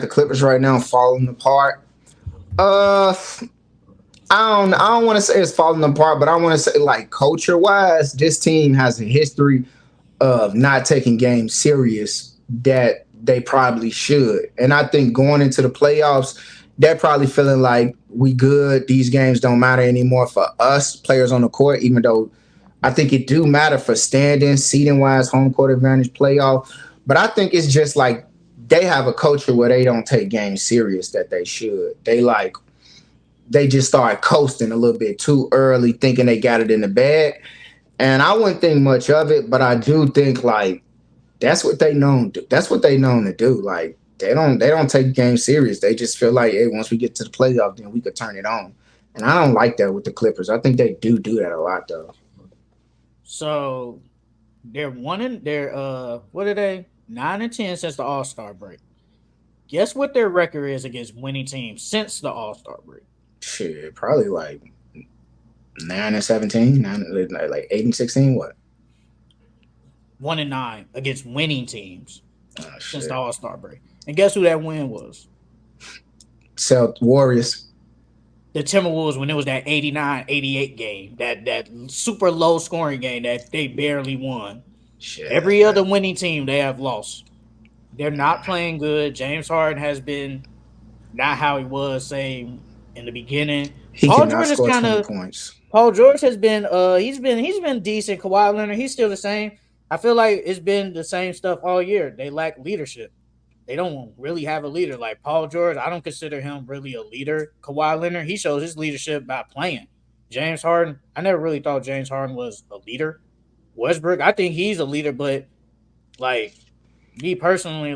the Clippers right now falling apart. Uh, I don't want to say it's falling apart, but I want to say like culture wise, this team has a history of not taking games serious that they probably should. And I think going into the playoffs, they're probably feeling like we good. These games don't matter anymore for us players on the court, even though I think it do matter for standing, seating wise, home court advantage, playoff. But I think it's just like they have a culture where they don't take games serious that they should. They just start coasting a little bit too early, thinking they got it in the bag. And I wouldn't think much of it, but I do think like that's what they known. That's what they known to do. Like they don't take games serious. They just feel like, hey, once we get to the playoff, then we could turn it on. And I don't like that with the Clippers. I think they do that a lot though. So they're what are they? 9-10 since the All-Star break. Guess what their record is against winning teams since the All-Star break? Shit, probably like 9-17, like 8-16. What? 1-9 against winning teams Oh since the shit. All-Star break. And guess who that win was? Warriors. The Timberwolves when it was that 89-88 game, that super low scoring game that they barely won. Shit. Every other winning team they have lost. They're not playing good. James Harden has been not how he was, say, in the beginning. He Paul cannot George is score kind 20 of points. Paul George has been he's been decent. Kawhi Leonard, he's still the same. I feel like it's been the same stuff all year. They lack leadership. They don't really have a leader. Like Paul George, I don't consider him really a leader. Kawhi Leonard, he shows his leadership by playing. James Harden, I never really thought James Harden was a leader. Westbrook, I think he's a leader, but like me personally,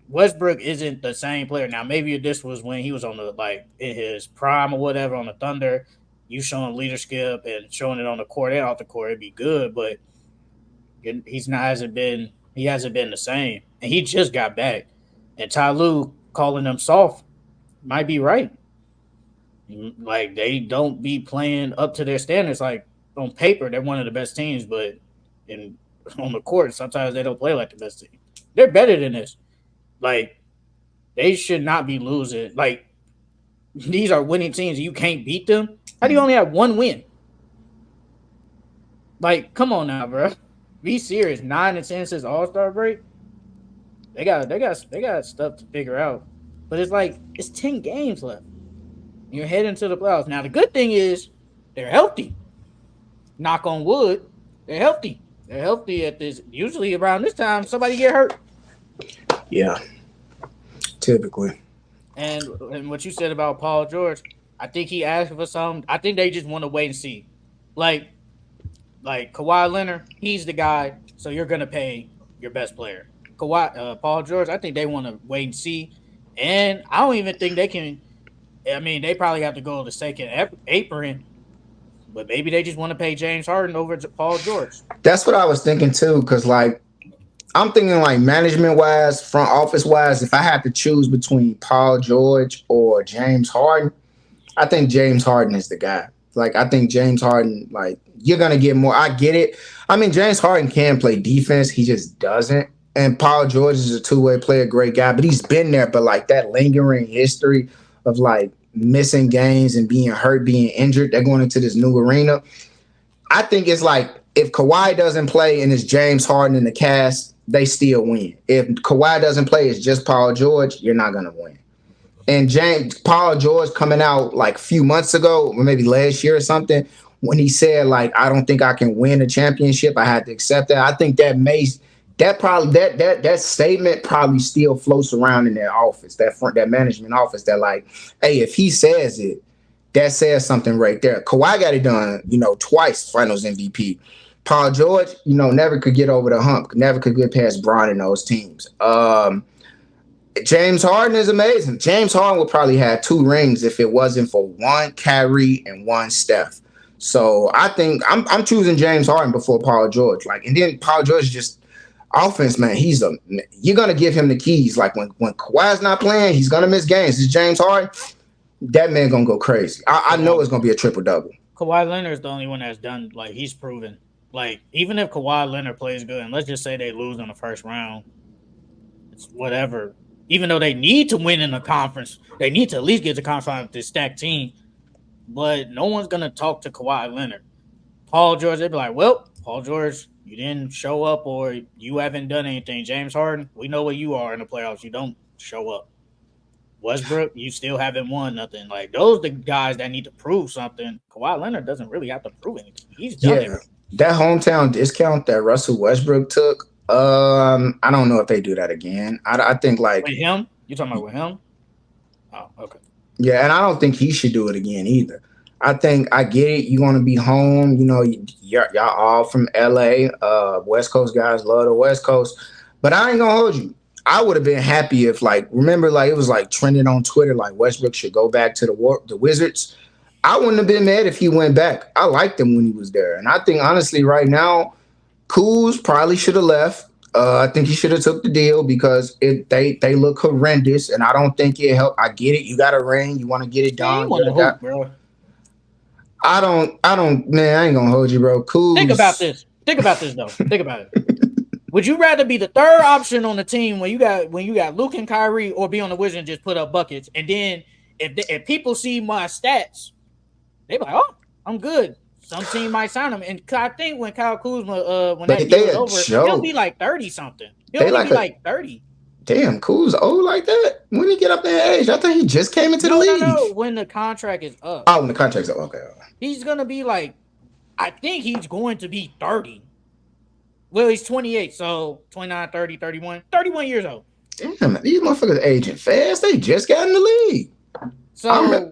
Westbrook isn't the same player. Now, maybe if this was when he was on the like in his prime or whatever on the Thunder, you showing leadership and showing it on the court and off the court, it'd be good. But he's not hasn't been the same, and he just got back. And Ty Lue calling them soft might be right. Like they don't be playing up to their standards. Like on paper, they're one of the best teams, but in on the court, sometimes they don't play like the best team. They're better than this. Like they should not be losing. Like these are winning teams. You can't beat them. How do you only have one win? Like, come on now, bro. Be serious. 9-10 since All Star break. They got stuff to figure out. But it's like it's 10 games left. You're heading to the playoffs. Now the good thing is they're healthy. Knock on wood. They're healthy. They're healthy at this. Usually around this time, somebody get hurt. Yeah, typically. And what you said about Paul George, I think he asked for something. I think they just want to wait and see. Like Kawhi Leonard, he's the guy, so you're gonna pay your best player. Paul George, I think they want to wait and see, and I don't even think they can. I mean, they probably have to go the second apron, but maybe they just want to pay James Harden over to Paul George. That's what I was thinking too, because like I'm thinking like management wise, front office wise, if I had to choose between Paul George or James Harden, I think James Harden is the guy. Like I think James Harden, like you're gonna get more. I get it. I mean, James Harden can play defense, he just doesn't. And Paul George is a two-way player, great guy, but he's been there. But like that lingering history of like missing games and being hurt, being injured, they're going into this new arena. I think it's like if Kawhi doesn't play and it's James Harden in the cast, they still win. If Kawhi doesn't play, it's just Paul George, you're not gonna win. And Paul George coming out like a few months ago, or maybe last year or something, when he said like, "I don't think I can win a championship. I had to accept that." I think that statement probably still floats around in their office, that management office. That like, hey, if he says it, that says something right there. Kawhi got it done, twice, Finals MVP. Paul George, never could get over the hump, never could get past Bron in those teams. James Harden is amazing. James Harden would probably have two rings if it wasn't for one Kyrie and one Steph. So I think I'm choosing James Harden before Paul George. Like, and then Paul George just offense, man. You're gonna give him the keys. Like when Kawhi's not playing, he's gonna miss games. It's James Harden. That man gonna go crazy. I know it's gonna be a triple double. Kawhi Leonard is the only one that's done like he's proven. Like even if Kawhi Leonard plays good, and let's just say they lose in the first round, it's whatever. Even though they need to win in the conference, they need to at least get to conference with this stacked team. But no one's gonna talk to Kawhi Leonard. Paul George, they'd be like, well, Paul George, you didn't show up or you haven't done anything. James Harden, we know what you are in the playoffs. You don't show up. Westbrook, you still haven't won nothing. Like, those are the guys that need to prove something. Kawhi Leonard doesn't really have to prove anything. He's done Yeah, everything. that hometown discount that Russell Westbrook took. I don't know if they do that again. I think like With him? You talking about with him? Oh, okay. yeah, and I don't think he should do it again either. I think I get it. You want to be home. You know, y'all all from LA. West Coast guys love the West Coast, but I ain't gonna hold you. I would have been happy if, like, remember, like it was like trending on Twitter, like Westbrook should go back to the Wizards. I wouldn't have been mad if he went back. I liked him when he was there, and I think honestly, right now, Kuz probably should have left. I think he should have took the deal because they look horrendous, and I don't think it helped. I get it. You got a ring. You want to get it Man, he done. won the hoop, bro. Man, I ain't gonna hold you, bro. Kuz. Think about this. Think about this, though. Think about it. Would you rather be the third option on the team when you got Luke and Kyrie, or be on the Wizards and just put up buckets? And then if people see my stats, they be like, "Oh, I'm good." Some team might sign him, and I think when Kyle Kuzma, when that deal is over, he'll be like 30 something. He'll only be like 30. Damn, Kuz old like that? When he get up that age? I think he just came into the league. No, when the contract is up. Oh, when the contract's up, okay. He's gonna be like, I think he's going to be 30. Well, he's 28, so 29, 30, 31. 31 years old. Damn, these motherfuckers aging fast. They just got in the league. So,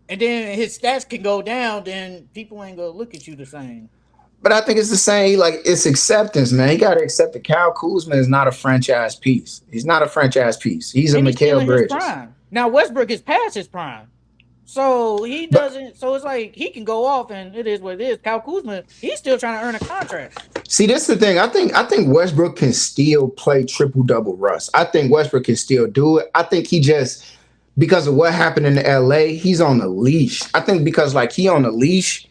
and then his stats can go down, then people ain't gonna look at you the same. But I think it's the same. Like, it's acceptance, man. You got to accept that Kyle Kuzma is not a franchise piece. He's not a franchise piece. He's a Mikal Bridges. Now, Westbrook is past his prime. So he doesn't. So it's like he can go off, and it is what it is. Kyle Kuzma, he's still trying to earn a contract. See, that's the thing. I think Westbrook can still play triple double Russ. I think Westbrook can still do it. I think he just, because of what happened in LA, he's on a leash. I think because like he on a leash,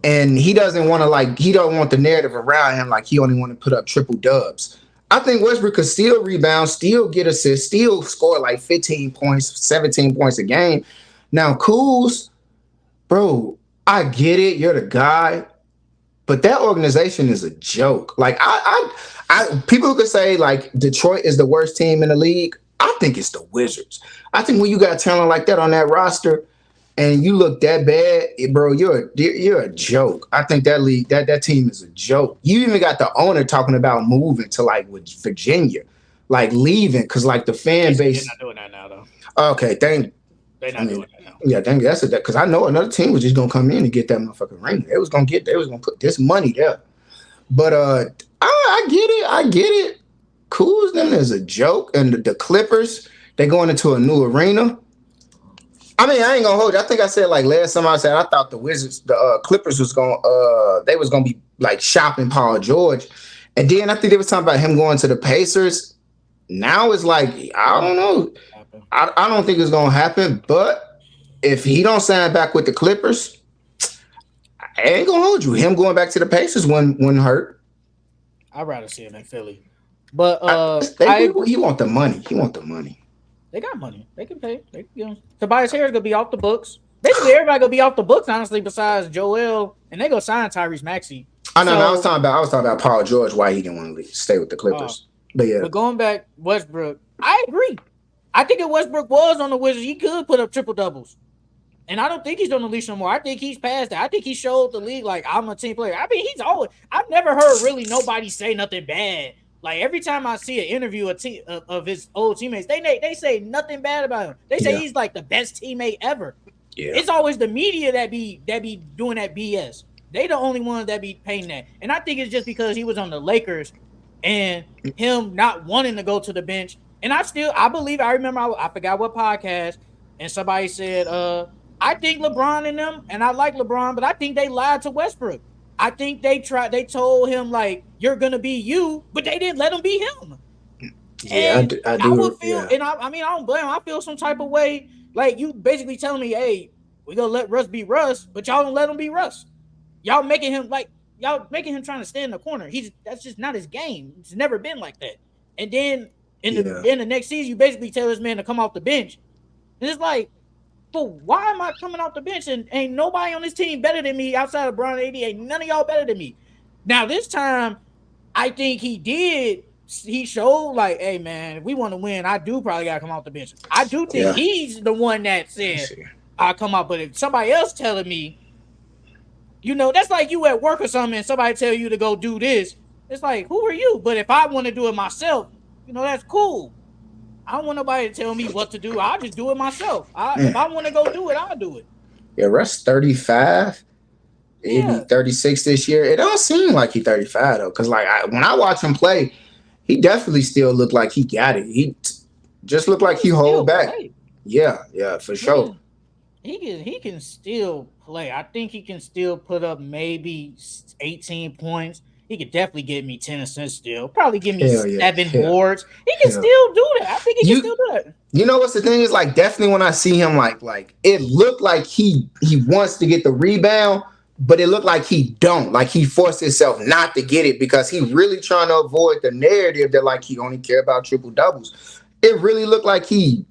and he doesn't want to he don't want the narrative around him like he only want to put up triple dubs. I think Westbrook could still rebound, still get assists, still score like 15 points, 17 points a game. Now, Kuz, bro, I get it. You're the guy, but that organization is a joke. Like, I people could say like Detroit is the worst team in the league. I think it's the Wizards. I think when you got talent like that on that roster, and you look that bad, bro, you're a joke. I think that league, that team is a joke. You even got the owner talking about moving to like Virginia, like leaving because like the fan base. They're not doing that now, though. Okay, they're not doing that now. Yeah, thank you. That's it. Because I know another team was just gonna come in and get that motherfucking ring. They was gonna put this money there. But I get it. Kuz them is a joke, and the Clippers, they going into a new arena. I mean, I ain't gonna hold you. I think I said like last time I said I thought the Clippers was they was gonna be like shopping Paul George, and then I think they was talking about him going to the Pacers. Now it's like I don't know. I don't think it's gonna happen. But if he don't sign back with the Clippers, I ain't gonna hold you. Him going back to the Pacers wouldn't hurt. I'd rather see him in Philly. But he want the money. He want the money. They got money. They can pay. They can, Tobias Harris gonna be off the books. Basically, everybody gonna be off the books, honestly, besides Joel, and they gonna sign Tyrese Maxey. I know. I was talking about Paul George, why he didn't want to stay with the Clippers. But going back, Westbrook, I agree. I think if Westbrook was on the Wizards, he could put up triple doubles. And I don't think he's on the leash no more. I think he's past that. I think he showed the league like I'm a team player. I mean, I've never heard really nobody say nothing bad. Like every time I see an interview of his old teammates, they say nothing bad about him. They say he's like the best teammate ever. Yeah. It's always the media that be doing that BS. They the only ones that be paying that. And I think it's just because he was on the Lakers and him not wanting to go to the bench. And I remember I forgot what podcast, and somebody said, I think LeBron and them, and I like LeBron, but I think they lied to Westbrook. I think they told him like, you're going to be you, but they didn't let him be him. Yeah, and I would feel, and I mean, I don't blame him. I feel some type of way. Like, you basically telling me, hey, we're going to let Russ be Russ, but y'all don't let him be Russ. Y'all making him trying to stand in the corner. That's just not his game. It's never been like that. And then Yeah. In the next season, you basically tell this man to come off the bench. And it's like, but why am I coming off the bench and ain't nobody on this team better than me outside of Brown 80? Ain't none of y'all better than me. Now this time, I think he did. He showed like, hey man, if we want to win, I do probably gotta come off the bench. I do think Yeah. he's the one that Let's said see. I'll come out. But if somebody else telling me, that's like you at work or something, and somebody tell you to go do this. It's like, who are you? But if I want to do it myself, that's cool. I don't want nobody to tell me what to do. I'll just do it myself. If I want to go do it, I'll do it. Yeah, Russ 35. He'll be Yeah. 36 this year. It don't seem like he's 35 though, because like when I watch him play, he definitely still looked like he got it. He just looked He like can he hold still back. play. Yeah, for He sure. can he can still play. I think he can still put up maybe 18 points. He could definitely get me 10 assists still. Probably give me Hell yeah. 7 boards. He can Hell. still do that. I think he can You still do that. you know what's the thing is like definitely when I see him like it looked like he wants to get the rebound, but it looked like he don't. Like he forced himself not to get it because he really trying to avoid the narrative that like he only care about triple doubles. It really looked like I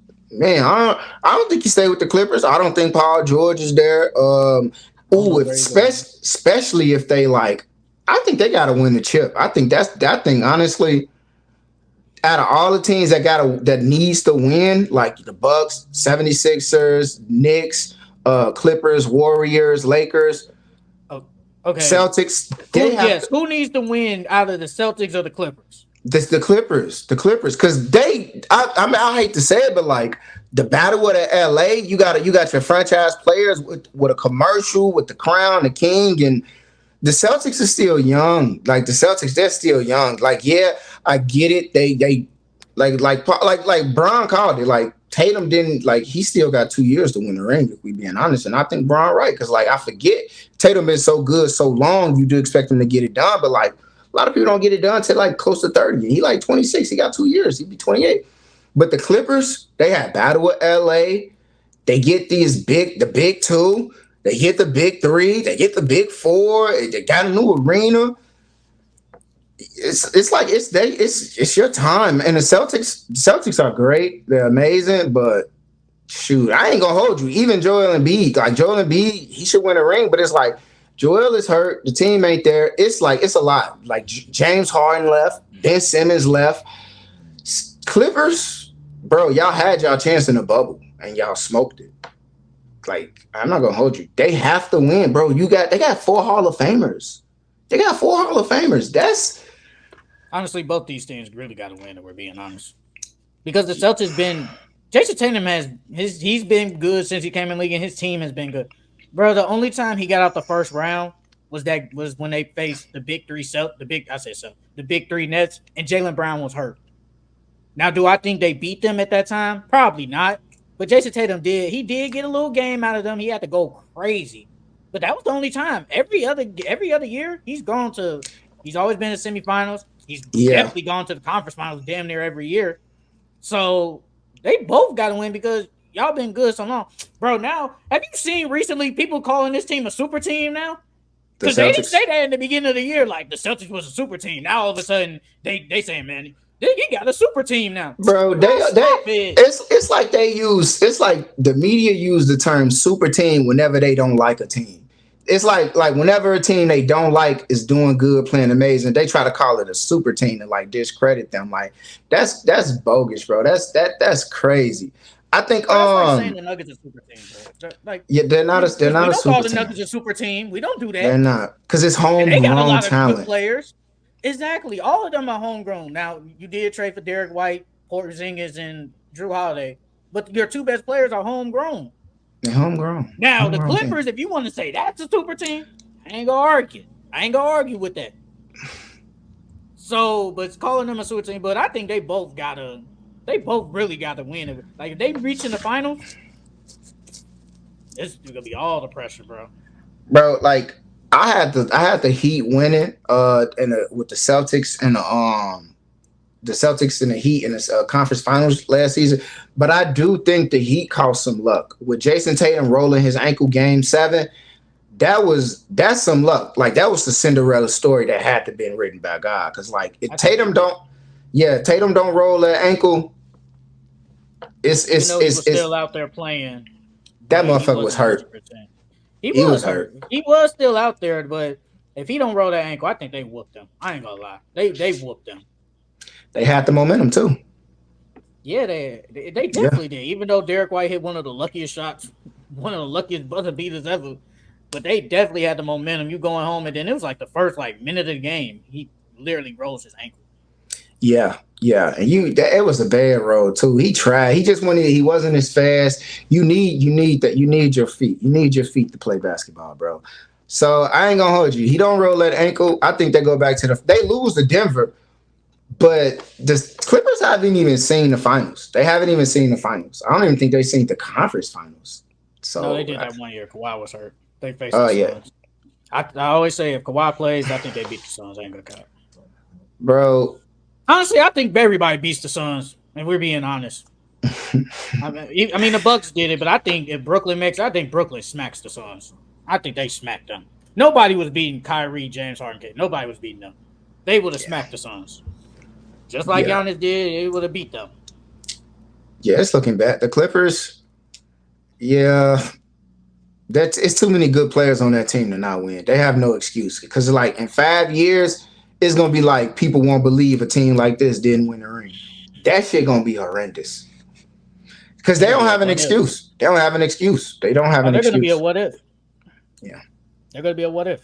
don't think he stayed with the Clippers. I don't think Paul George is there. I don't know If where he's going. especially if they like, I think they got to win the chip. I think that's that thing. Honestly, out of all the teams that needs to win, like the Bucks, 76ers, Knicks, Clippers, Warriors, Lakers, Oh, okay. Celtics, they have Who needs to win out of the Celtics or the Clippers? the Clippers, because I hate to say it, but like the battle with LA, you got your franchise players with a commercial with the crown, the king, and the Celtics are still young. Like the Celtics, they're still young. Like yeah, I get it. They like Bron called it. Like Tatum didn't like he still got 2 years to win the ring. If we being honest, and I think Bron right because like I forget Tatum been so good so long. You do expect him to get it done, but like a lot of people don't get it done till like close to 30. He like 26. He got 2 years. He'd be 28. But the Clippers, they had battle with LA. They get the big two. They hit the big three. They get the big four. They got a new arena. It's like it's your time. And the Celtics are great. They're amazing. But shoot, I ain't gonna hold you. Even Joel Embiid, he should win a ring. But it's like Joel is hurt. The team ain't there. It's a lot. Like James Harden left. Ben Simmons left. Clippers, bro, y'all had y'all chance in the bubble and y'all smoked it. Like, I'm not gonna hold you. They have to win, bro. They got 4 Hall of Famers. That's Honestly, both these teams really got to win, if we're being honest. Because the Celtics Jason Tatum he's been good since he came in the league, and his team has been good. Bro, the only time he got out the first round was when they faced the big three the big three Nets, and Jaylen Brown was hurt. Now, do I think they beat them at that time? Probably not. But Jason Tatum did get a little game out of them. He had to go crazy. But that was the only time. Every other year, he's always been in semifinals. He's definitely gone to the conference finals damn near every year. So they both got to win because y'all been good so long. Bro, now, have you seen recently people calling this team a super team now? Because they didn't say that in the beginning of the year, like the Celtics was a super team. Now all of a sudden they saying, man, he got a super team now. Bro, it's like the media use the term super team whenever they don't like a team. It's like whenever a team they don't like is doing good, playing amazing, they try to call it a super team and like discredit them. Like that's bogus, bro. That's crazy. I think that's like saying the Nuggets are super team, bro. Like they're not a we don't super call the team. Nuggets a super team. We don't do that. They're not because it's homegrown they got a lot talent. of good players. Exactly, all of them are homegrown. Now you did trade for Derek White, Porzingis, and Drew Holiday, but your two best players are homegrown. They're homegrown. Now homegrown the Clippers, team. if you want to say that's a super team, I ain't gonna argue with that. So, but calling them a super team, but I think they both really gotta win. Like if they reach in the finals, this is gonna be all the pressure, bro. Bro, like I had the Heat winning with the Celtics and the Celtics and the Heat in the conference finals last season, but I do think the Heat caused some luck with Jason Tatum rolling his ankle game 7. That's some luck. Like that was the Cinderella story that had to been written by God because like if Tatum don't Yeah, Tatum don't roll that ankle. Even though he was It's still out there playing, that but he motherfucker was wasn't hurt. 100%. He He was was hurt. hurt. He was still out there, but if he don't roll that ankle, I think they whooped him. I ain't gonna lie. They whooped him. They had the momentum too. Yeah, they Yeah. definitely did. Even though Derek White hit one of the luckiest shots, one of the luckiest buzzer beaters ever, but they definitely had the momentum. You going home, and then it was like the first like minute of the game, he literally rolls his ankle. Yeah, yeah, and it was a bad road too. He tried. He just wanted. He wasn't as fast. You need that. You need your feet. You need your feet to play basketball, bro. So I ain't gonna hold you. He don't roll that ankle. I think they go back to they lose to Denver, but the Clippers haven't even seen the finals. They haven't even seen the finals. I don't even think they've seen the conference finals. No, they So, did that one year. Kawhi was hurt. They faced the yeah, Suns. I always say if Kawhi plays, I think they beat the Suns. I ain't gonna count. bro. Honestly, I think everybody beats the Suns, and we're being honest. I mean, the Bucks did it, but I think if Brooklyn makes, I think Brooklyn smacks the Suns. I think they smacked them. Nobody was beating Kyrie, James Harden. Nobody was beating them. They would have Yeah, smacked the Suns, just like yeah, Giannis did. They would have beat them. yeah. It's looking bad. The Clippers. Yeah, it's too many good players on that team to not win. They have no excuse because like in 5 years, it's gonna be like people won't believe a team like this didn't win the ring. That shit gonna be horrendous because They're they gonna don't be a have an what if. excuse. They don't have an excuse. They don't have Oh, an they're gonna be a excuse. what if. Yeah, They're gonna be a what if.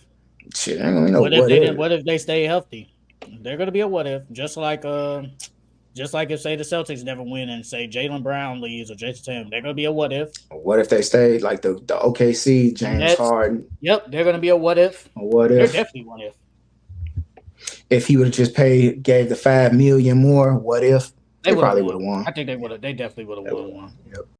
shit. Ain't gonna be no What if what they didn't? if. What if they stay healthy? They're gonna be a what if. Just like if say the Celtics never win and say Jaylen Brown leaves or Jason Tatum, they're gonna be a what if. What if they stayed like the OKC, The James Nets, Harden? yep, they're gonna be a what if. Or what They're if definitely what he would have just gave the 5 million more? What if they they would have probably would won. have won? I think they would have. They definitely would have They would won have one. won. Yep.